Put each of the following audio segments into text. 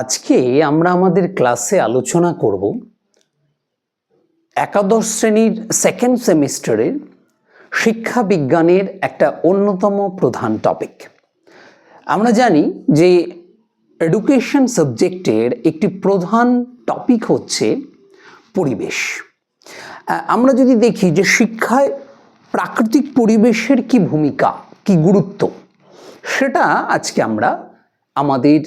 আজকে আমরা আমাদের ক্লাসে আলোচনা করব একাদশ শ্রেণীর সেকেন্ড সেমিস্টারের শিক্ষা বিজ্ঞানের একটা অন্যতম প্রধান টপিক। আমরা জানি যে এডুকেশন সাবজেক্টের একটি প্রধান টপিক হচ্ছে পরিবেশ। আমরা যদি দেখি যে শিক্ষায় প্রাকৃতিক পরিবেশের কি ভূমিকা, কি গুরুত্ব, সেটা আজকে আমরা আমাদের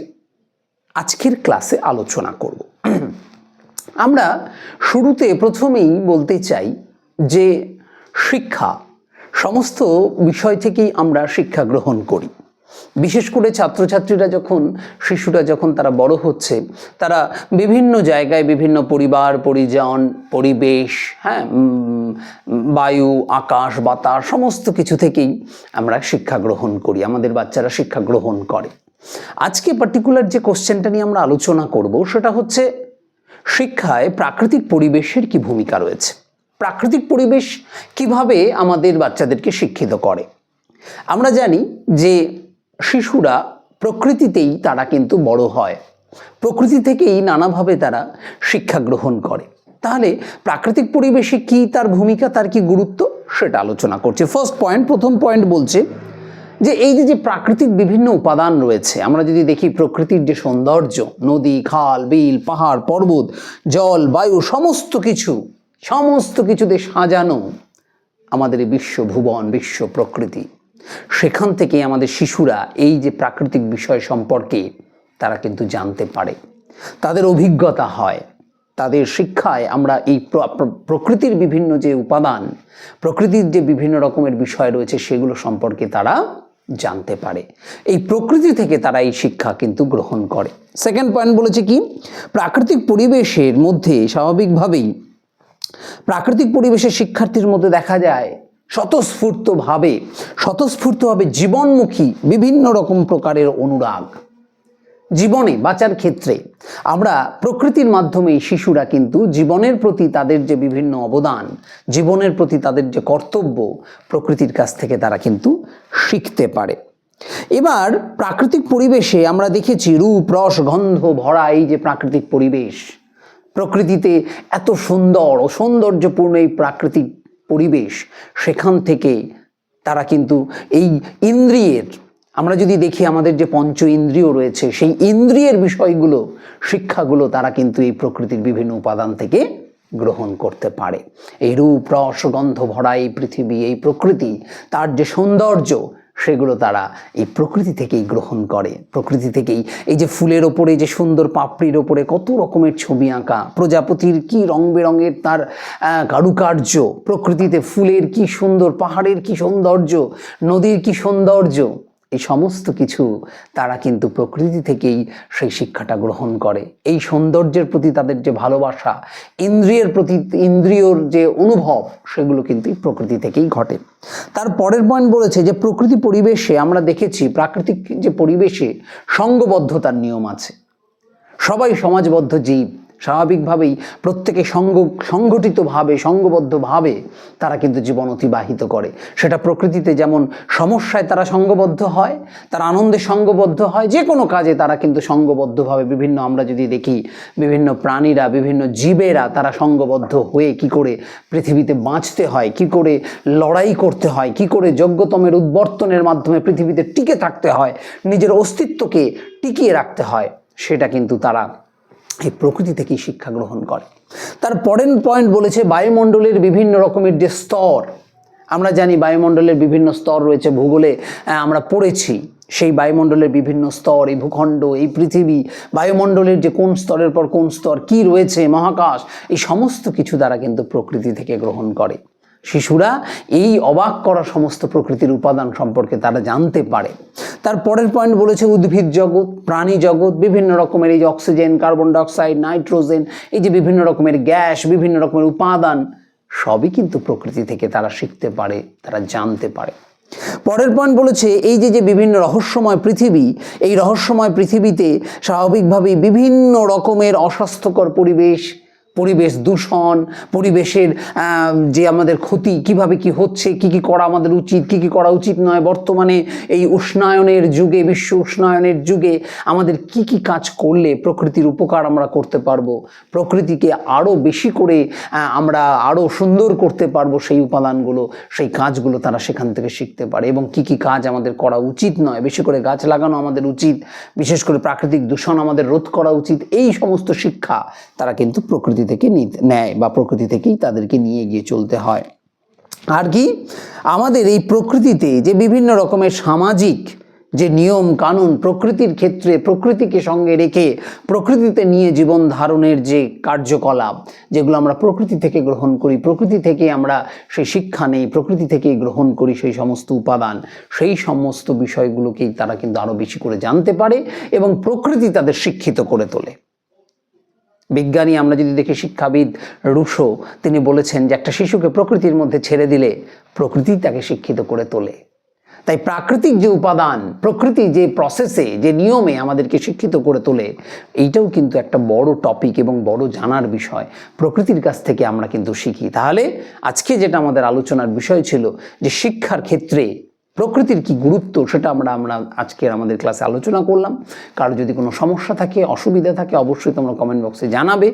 আজকের ক্লাসে আলোচনা করব। আমরা শুরুতে প্রথমেই বলতে চাই যে শিক্ষা সমস্ত বিষয় থেকেই আমরা শিক্ষা গ্রহণ করি। বিশেষ করে ছাত্রছাত্রীরা শিশুরা যখন তারা বড় হচ্ছে, তারা বিভিন্ন জায়গায় বিভিন্ন পরিবার, পরিজন, পরিবেশ, বায়ু, আকাশ, বাতাস সমস্ত কিছু থেকেই আমরা শিক্ষা গ্রহণ করি, আমাদের বাচ্চারা শিক্ষা গ্রহণ করে। আজকে পার্টিকুলার যে কোশ্চেনটা নিয়ে আমরা আলোচনা করব সেটা হচ্ছে শিক্ষায় প্রাকৃতিক পরিবেশের কি ভূমিকা রয়েছে, প্রাকৃতিক পরিবেশ কিভাবে আমাদের বাচ্চাদেরকে শিক্ষিত করে। আমরা জানি যে শিশুরা প্রকৃতিতেই তারা কিন্তু বড় হয়, প্রকৃতি থেকেই নানাভাবে তারা শিক্ষা গ্রহণ করে। তাহলে প্রাকৃতিক পরিবেশে কি তার ভূমিকা, তার কি গুরুত্ব, সেটা আলোচনা করছে। প্রথম পয়েন্ট বলছে যে এই যে প্রাকৃতিক বিভিন্ন উপাদান রয়েছে, আমরা যদি দেখি প্রকৃতির যে সৌন্দর্য, নদী, খাল, বিল, পাহাড়, পর্বত, জল, বায়ু, সমস্ত কিছুতে সাজানো আমাদের এই বিশ্বভুবন, বিশ্ব প্রকৃতি, সেখান থেকে আমাদের শিশুরা এই যে প্রাকৃতিক বিষয় সম্পর্কে তারা কিন্তু জানতে পারে, তাদের অভিজ্ঞতা হয়, তাদের শিক্ষায় আমরা এই প্রকৃতির বিভিন্ন যে উপাদান, প্রকৃতির যে বিভিন্ন রকমের বিষয় রয়েছে সেগুলো সম্পর্কে তারা জানতে পারে। এই প্রকৃতি থেকে তারা এই শিক্ষা কিন্তু গ্রহণ করে। সেকেন্ড পয়েন্ট বলেছে কি, প্রাকৃতিক পরিবেশের মধ্যে স্বাভাবিকভাবেই প্রাকৃতিক পরিবেশের শিক্ষার্থীর মধ্যে দেখা যায় স্বতঃস্ফূর্তভাবে জীবনমুখী বিভিন্ন রকম প্রকারের অনুরাগ। জীবনে বাঁচার ক্ষেত্রে আমরা প্রকৃতির মাধ্যমে শিশুরা কিন্তু জীবনের প্রতি তাদের যে বিভিন্ন অবদান, জীবনের প্রতি তাদের যে কর্তব্য, প্রকৃতির কাছ থেকে তারা কিন্তু শিখতে পারে। এবার প্রাকৃতিক পরিবেশে আমরা দেখেছি রূপ, রস, গন্ধ ভরা এই যে প্রাকৃতিক পরিবেশ, প্রকৃতিতে এত সুন্দর ও সৌন্দর্যপূর্ণ এই প্রাকৃতিক পরিবেশ, সেখান থেকে তারা কিন্তু এই ইন্দ্রিয়ের, আমরা যদি দেখি আমাদের যে পঞ্চ ইন্দ্রিয় রয়েছে, সেই ইন্দ্রিয়ের বিষয়গুলো, শিক্ষাগুলো তারা কিন্তু এই প্রকৃতির বিভিন্ন উপাদান থেকে গ্রহণ করতে পারে। এই রূপ, রস, গন্ধ ভরা এই পৃথিবী, এই প্রকৃতি, তার যে সৌন্দর্য, সেগুলো তারা এই প্রকৃতি থেকেই গ্রহণ করে। প্রকৃতি থেকেই এই যে ফুলের ওপরে, যে সুন্দর পাপড়ির ওপরে কত রকমের ছবি আঁকা, প্রজাপতির কি রং বেরঙের তার কারুকার্য, প্রকৃতিতে ফুলের কি সুন্দর, পাহাড়ের কি সৌন্দর্য, নদীর কি সৌন্দর্য, এই সমস্ত কিছু তারা কিন্তু প্রকৃতি থেকেই সেই শিক্ষাটা গ্রহণ করে। এই সৌন্দর্যের প্রতি তাদের যে ভালোবাসা, ইন্দ্রিয়র যে অনুভব, সেগুলো কিন্তু প্রকৃতি থেকেই ঘটে। তার পরের পয়েন্ট বলেছে যে প্রকৃতি পরিবেশে আমরা দেখেছি, প্রাকৃতিক যে পরিবেশে সঙ্গবদ্ধতার নিয়ম আছে। সবাই সমাজবদ্ধ জীব, স্বাভাবিকভাবেই প্রত্যেকে সংগঠিতভাবে, সঙ্গবদ্ধভাবে তারা কিন্তু জীবন অতিবাহিত করে। সেটা প্রকৃতিতে যেমন সমস্যায় তারা সঙ্গবদ্ধ হয়, তারা আনন্দে সঙ্গবদ্ধ হয়, যে কোনো কাজে তারা কিন্তু সঙ্গবদ্ধভাবে বিভিন্ন, আমরা যদি দেখি বিভিন্ন প্রাণীরা, বিভিন্ন জীবেরা তারা সঙ্গবদ্ধ হয়ে কি করে পৃথিবীতে বাঁচতে হয়, কি করে লড়াই করতে হয়, কি করে যোগ্যতমের উদ্বর্তনের মাধ্যমে পৃথিবীতে টিকে থাকতে হয়, নিজের অস্তিত্বকে টিকিয়ে রাখতে হয়, সেটা কিন্তু তারা এই প্রকৃতি থেকেই শিক্ষা গ্রহণ করে। তার পরের পয়েন্ট বলেছে বায়ুমণ্ডলের বিভিন্ন রকমের যে স্তর, আমরা জানি বায়ুমণ্ডলের বিভিন্ন স্তর রয়েছে, ভূগোলে আমরা পড়েছি সেই বায়ুমণ্ডলের বিভিন্ন স্তর, এই ভূখণ্ড, এই পৃথিবী, বায়ুমণ্ডলের যে কোন স্তরের পর কোন স্তর কি রয়েছে, মহাকাশ, এই সমস্ত কিছু দ্বারা কিন্তু প্রকৃতি থেকে গ্রহণ করে। শিশুরা এই অবাক করা সমস্ত প্রকৃতির উপাদান সম্পর্কে তারা জানতে পারে। তার পরের পয়েন্ট বলেছে উদ্ভিদ জগৎ, প্রাণী জগৎ, বিভিন্ন রকমের এই যে অক্সিজেন, কার্বন ডাইঅক্সাইড, নাইট্রোজেন, এই যে বিভিন্ন রকমের গ্যাস, বিভিন্ন রকমের উপাদান, সবই কিন্তু প্রকৃতি থেকে তারা শিখতে পারে, তারা জানতে পারে। পরের পয়েন্ট বলেছে এই যে বিভিন্ন রহস্যময় পৃথিবী, এই রহস্যময় পৃথিবীতে স্বাভাবিকভাবেই বিভিন্ন রকমের অস্বাস্থ্যকর পরিবেশ দূষণ, পরিবেশের যে আমাদের ক্ষতি কিভাবে কি হচ্ছে, কি করা আমাদের উচিত, কি করা উচিত নয়, বর্তমানে এই উষ্ণায়নের যুগে, বিশ্ব উষ্ণায়নের যুগে আমাদের কি কাজ করলে প্রকৃতির উপকার আমরা করতে পারবো, প্রকৃতিকে আরও বেশি করে আমরা আরও সুন্দর করতে পারবো, সেই উপাদানগুলো, সেই কাজগুলো তারা সেখান থেকে শিখতে পারে। এবং কি কাজ আমাদের করা উচিত নয়, বেশি করে গাছ লাগানো আমাদের উচিত, বিশেষ করে প্রাকৃতিক দূষণ আমাদের রোধ করা উচিত, এই সমস্ত শিক্ষা তারা কিন্তু প্রকৃতি থেকে নেয় বা প্রকৃতি থেকেই তাদেরকে নিয়ে গিয়ে চলতে হয়। আর কি আমাদের এই প্রকৃতিতে যে বিভিন্ন রকমের সামাজিক যে নিয়ম কানুন, প্রকৃতির ক্ষেত্রে প্রকৃতিকে সঙ্গে রেখে প্রকৃতিতে নিয়ে জীবন ধারণের যে কার্যকলাপ, যেগুলো আমরা প্রকৃতি থেকে গ্রহণ করি, প্রকৃতি থেকে আমরা সেই শিক্ষা নেই, প্রকৃতি থেকেই গ্রহণ করি সেই সমস্ত উপাদান, সেই সমস্ত বিষয়গুলোকেই তারা কিন্তু আরও বেশি করে জানতে পারে এবং প্রকৃতি তাদের শিক্ষিত করে তোলে। বিজ্ঞানী আমরা যদি দেখি, শিক্ষাবিদ রুশো তিনি বলেছেন যে একটা শিশুকে প্রকৃতির মধ্যে ছেড়ে দিলে প্রকৃতি তাকে শিক্ষিত করে তোলে। তাই প্রাকৃতিক যে উপাদান, প্রকৃতি যে প্রসেসে, যে নিয়মে আমাদেরকে শিক্ষিত করে তোলে, এইটাও কিন্তু একটা বড় টপিক এবং বড় জানার বিষয়। প্রকৃতির কাছ থেকে আমরা কিন্তু শিখি। তাহলে আজকে যেটা আমাদের আলোচনার বিষয় ছিল যে শিক্ষার ক্ষেত্রে প্রকৃতির কি গুরুত্ব, সেটা আমরা আজকের আমাদের ক্লাসে আলোচনা করলাম। কারো যদি কোনো সমস্যা থাকে, অসুবিধা থাকে, অবশ্যই তোমরা কমেন্ট বক্সে জানাবে।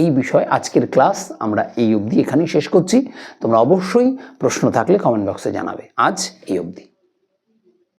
এই বিষয়ে আজকের ক্লাস আমরা এই অবধি এখানেই শেষ করছি। তোমরা অবশ্যই প্রশ্ন থাকলে কমেন্ট বক্সে জানাবে। আজ এই অবধি।